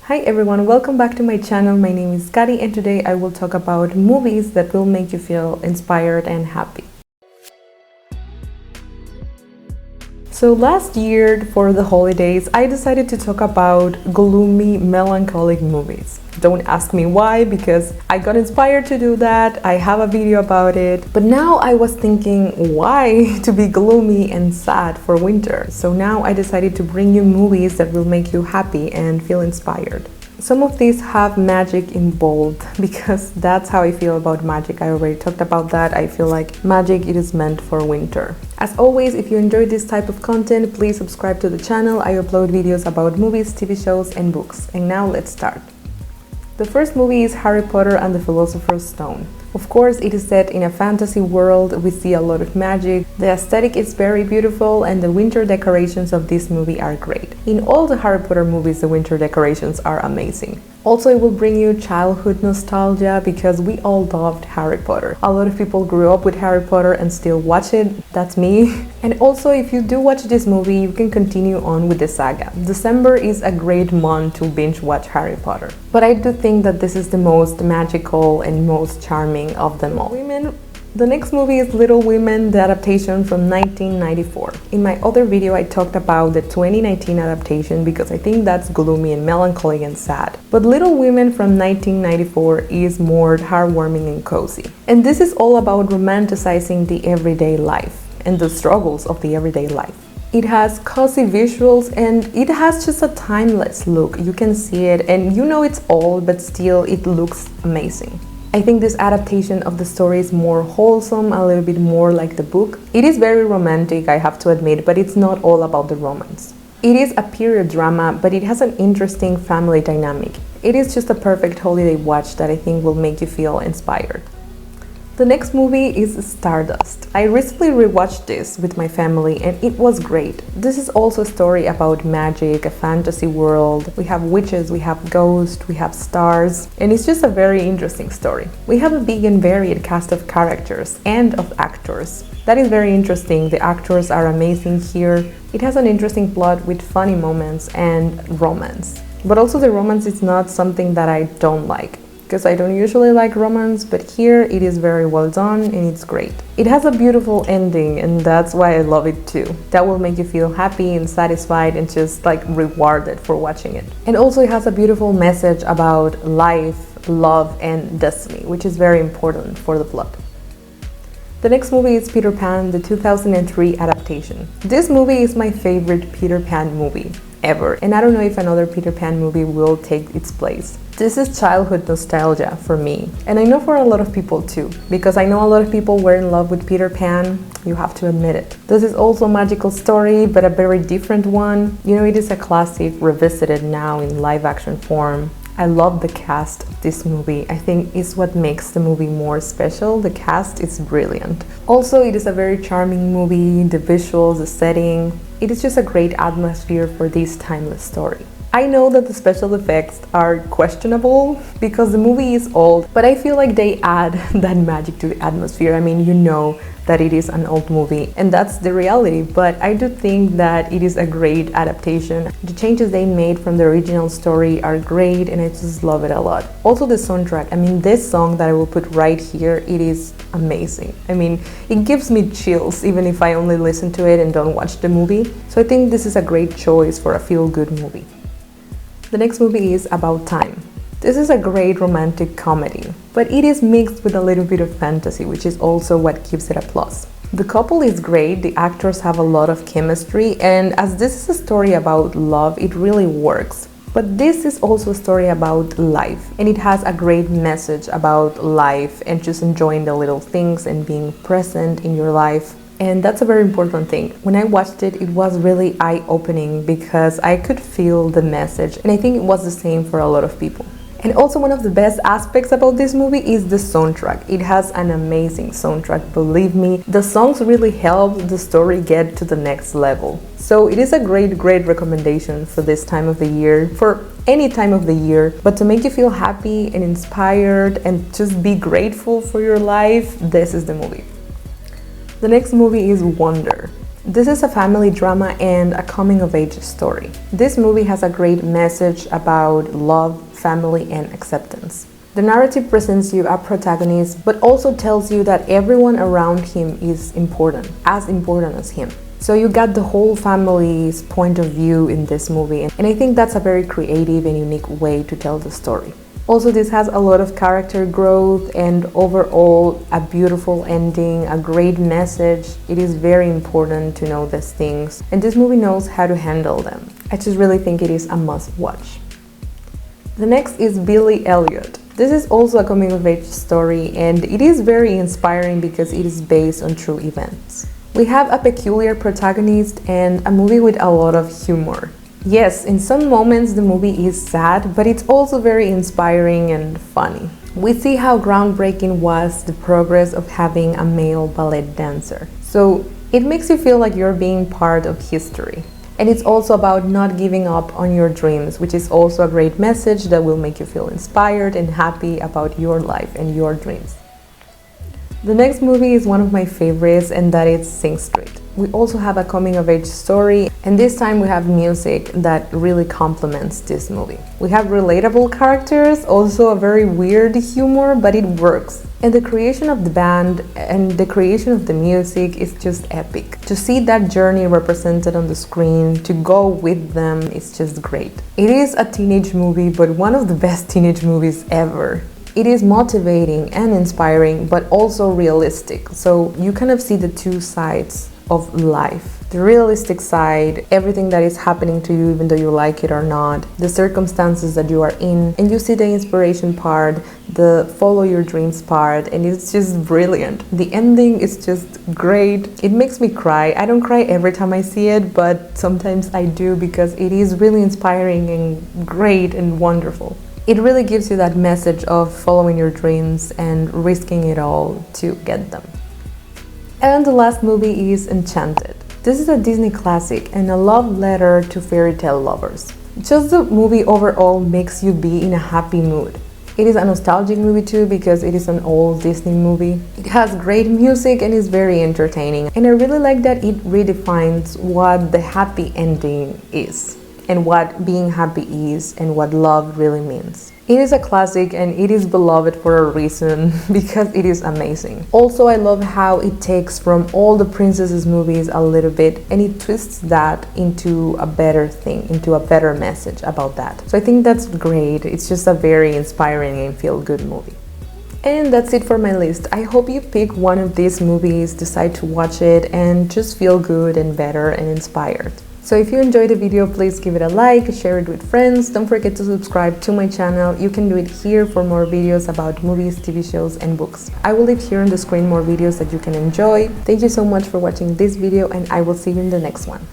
Hi everyone, welcome back to my channel. My name is Kari and today I will talk about movies that will make you feel inspired and happy. So last year for the holidays, I decided to talk about gloomy, melancholic movies. Don't ask me why, because I got inspired to do that. I have a video about it. But now I was thinking, why to be gloomy and sad for winter? So now I decided to bring you movies that will make you happy and feel inspired. Some of these have magic involved because that's how I feel about magic. I already talked about that. I feel like magic it is meant for winter. As always, if you enjoy this type of content, please subscribe to the channel. I upload videos about movies, TV shows, and books. And now let's start. The first movie is Harry Potter and the Philosopher's Stone. Of course, it is set in a fantasy world. We see a lot of magic. The aesthetic is very beautiful and the winter decorations of this movie are great. In all the Harry Potter movies, the winter decorations are amazing. Also, it will bring you childhood nostalgia because we all loved Harry Potter. A lot of people grew up with Harry Potter and still watch it. That's me. And also, if you do watch this movie, you can continue on with the saga. December is a great month to binge watch Harry Potter. But I do think that this is the most magical and most charming of them all. The next movie is Little Women, the adaptation from 1994. In my other video, I talked about the 2019 adaptation because I think that's gloomy and melancholic and sad. But Little Women from 1994 is more heartwarming and cozy. And this is all about romanticizing the everyday life and the struggles of the everyday life. It has cozy visuals and it has just a timeless look. You can see it and you know it's old, but still it looks amazing. I think this adaptation of the story is more wholesome, a little bit more like the book. It is very romantic, I have to admit, but it's not all about the romance. It is a period drama, but it has an interesting family dynamic. It is just a perfect holiday watch that I think will make you feel inspired. The next movie is Stardust. I recently rewatched this with my family and it was great. This is also a story about magic, a fantasy world. We have witches, we have ghosts, we have stars, and it's just a very interesting story. We have a big and varied cast of characters and of actors. That is very interesting. The actors are amazing here. It has an interesting plot with funny moments and romance. But also the romance is not something that I don't like, because I don't usually like romance, but here it is very well done and it's great. It has a beautiful ending and that's why I love it too. That will make you feel happy and satisfied and just like rewarded for watching it. And also it has a beautiful message about life, love and destiny, which is very important for the plot. The next movie is Peter Pan, the 2003 adaptation. This movie is my favorite Peter Pan movie ever, and I don't know if another Peter Pan movie will take its place. This is childhood nostalgia for me, and I know for a lot of people too, because I know a lot of people were in love with Peter Pan, you have to admit it. This is also a magical story, but a very different one. You know, it is a classic revisited now in live action form. I love the cast of this movie. I think it's what makes the movie more special. The cast is brilliant. Also, it is a very charming movie, the visuals, the setting. It is just a great atmosphere for this timeless story. I know that the special effects are questionable because the movie is old, but I feel like they add that magic to the atmosphere. I mean, you know that it is an old movie and that's the reality, but I do think that it is a great adaptation. The changes they made from the original story are great and I just love it a lot. Also the soundtrack, I mean this song that I will put right here, it is amazing. I mean, it gives me chills even if I only listen to it and don't watch the movie. So I think this is a great choice for a feel-good movie. The next movie is About Time. This is a great romantic comedy, but it is mixed with a little bit of fantasy, which is also what gives it a plus. The couple is great, the actors have a lot of chemistry, and as this is a story about love, it really works. But this is also a story about life, and it has a great message about life and just enjoying the little things and being present in your life. And that's a very important thing. When I watched it, it was really eye-opening because I could feel the message, and I think it was the same for a lot of people. And also one of the best aspects about this movie is the soundtrack. It has an amazing soundtrack, believe me. The songs really help the story get to the next level. So it is a great recommendation for this time of the year, for any time of the year, but to make you feel happy and inspired and just be grateful for your life, this is the movie. The next movie is Wonder. This is a family drama and a coming-of-age story. This movie has a great message about love, family, and acceptance. The narrative presents you a protagonist, but also tells you that everyone around him is important as him. So you got the whole family's point of view in this movie, and I think that's a very creative and unique way to tell the story. Also, this has a lot of character growth and overall a beautiful ending, a great message. It is very important to know these things, and this movie knows how to handle them. I just really think it is a must watch. The next is Billy Elliot. This is also a coming-of-age story, and it is very inspiring because it is based on true events. We have a peculiar protagonist and a movie with a lot of humor. Yes, in some moments the movie is sad, but it's also very inspiring and funny. We see how groundbreaking was the progress of having a male ballet dancer. So it makes you feel like you're being part of history. And it's also about not giving up on your dreams, which is also a great message that will make you feel inspired and happy about your life and your dreams. The next movie is one of my favorites, and that is Sing Street. We also have a coming-of-age story, and this time we have music that really complements this movie. We have relatable characters, also a very weird humor, but it works. And the creation of the band and the creation of the music is just epic. To see that journey represented on the screen, to go with them, is just great. It is a teenage movie, but one of the best teenage movies ever. It is motivating and inspiring, but also realistic. So you kind of see the two sides of life. The realistic side, everything that is happening to you, even though you like it or not, the circumstances that you are in, and you see the inspiration part, the follow your dreams part, and it's just brilliant. The ending is just great. It makes me cry. I don't cry every time I see it, but sometimes I do because it is really inspiring and great and wonderful. It really gives you that message of following your dreams and risking it all to get them. And the last movie is Enchanted. This is a Disney classic and a love letter to fairy tale lovers. Just the movie overall makes you be in a happy mood. It is a nostalgic movie too because it is an old Disney movie. It has great music and is very entertaining. And I really like that it redefines what the happy ending is, and what being happy is, and what love really means. It is a classic and it is beloved for a reason because it is amazing. Also, I love how it takes from all the princesses movies a little bit and it twists that into a better thing, into a better message about that. So I think that's great. It's just a very inspiring and feel-good movie. And that's it for my list. I hope you pick one of these movies, decide to watch it, and just feel good and better and inspired. So if you enjoyed the video, please give it a like, share it with friends. Don't forget to subscribe to my channel. You can do it here for more videos about movies, TV shows, and books. I will leave here on the screen more videos that you can enjoy. Thank you so much for watching this video, and I will see you in the next one.